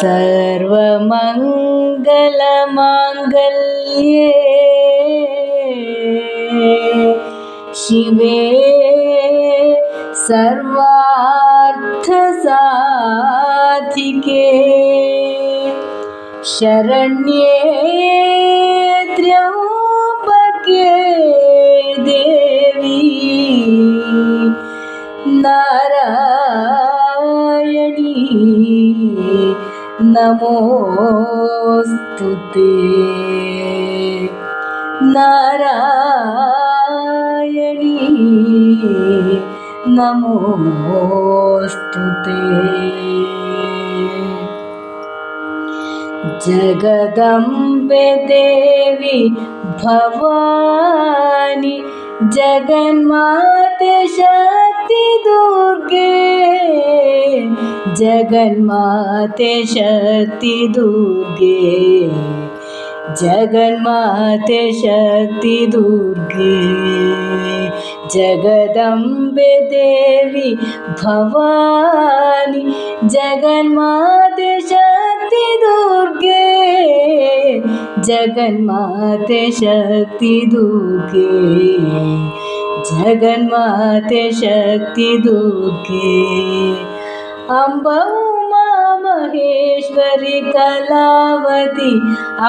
सर्वमङ्गलमाङ्गल्ये शिवे सर्वार्थसाधिके शरण्ये त्र्यम्बके देवी नारायणी नमोस्तुते नारायणी नमोस्तुते। जगदम्बे देवी भवानी जगन्माते शक्ति दुर्गे जगन्माते शक्ति दुर्गे जगन्माते शक्ति दुर्गे जगदम्बे देवी भवानी जगन्माते शक्ति दुर्गे जगन्माते शक्ति दुर्गे जगन्माते शक्ति दुर्गे अम्ब उमा महेश्वरी कलावती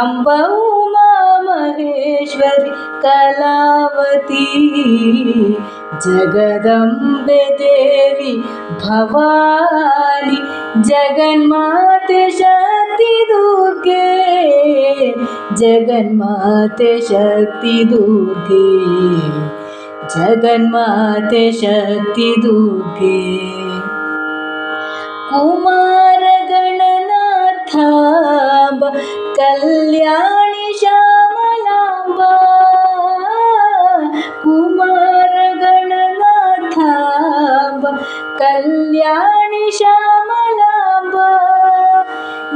अम्ब उमा महेश्वरी कलावती जगदम्बे देवी भवानी जगन्माते शक्ति दुर्गे जगन्माते शक्ति दुर्गे जगन्माते शक्ति दुर्गे कुमार गणनाथांब कल्याणी श्यामलांबा कुमार गणनाथांब कल्याणी श्यामलांबा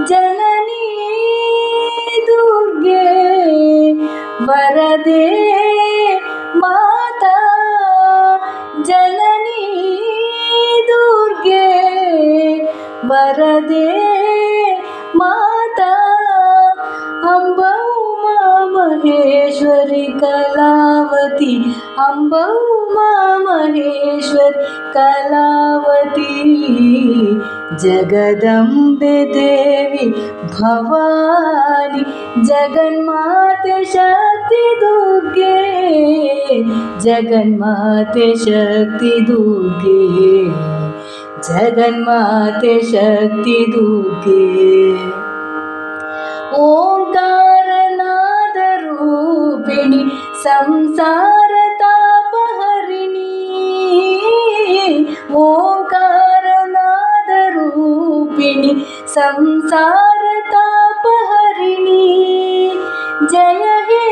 जननी दुर्गे वरदे माता जननी दुर्गे वरदे माता अम्ब उमा महेश्वरी कलावती अम्ब उमा महेश्वरी कलावती जगदम्बे देवी भवानी जगन्माते शक्ति दुर्गे जगन्माते शक्ति दुर्गे जगन्माते शक्ति दुर्गे ओंकारनाद रूपिणी संसार तापहरिणी ओंकारनाद रूपिणी संसार तापहरिणी जय हे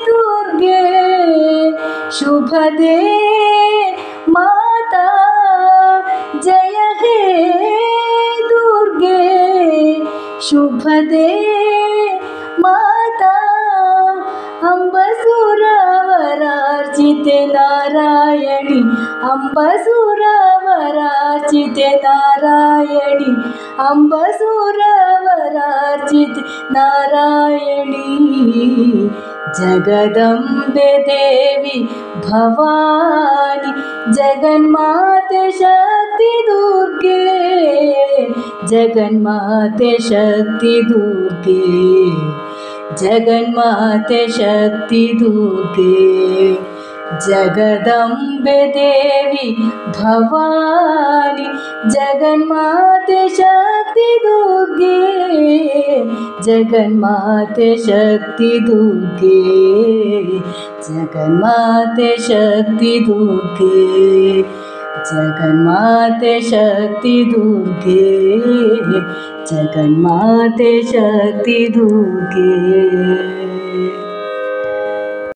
दुर्गे शुभदे माता जय हे दुर्गे शुभदे माता अम्ब सुरवरार्चिते नारायणी अम्ब सुरवरार्चिते नारायणी अम्ब सुरवरार्चिते नारायणी जगदम्बे देवी भवानी जगन्माते शक्ति दुर्गे जगन्माते शक्ति दुर्गे जगन्माते शक्ति दुर्गे जगदम्बे देवी भवानी जगन्माते शक्ति दुर्गे जगन्माते शक्ति दुर्गे जगन्माते शक्ति दुर्गे जगन्माते शक्ति दुर्गे जगन्माते शक्ति दुर्गे।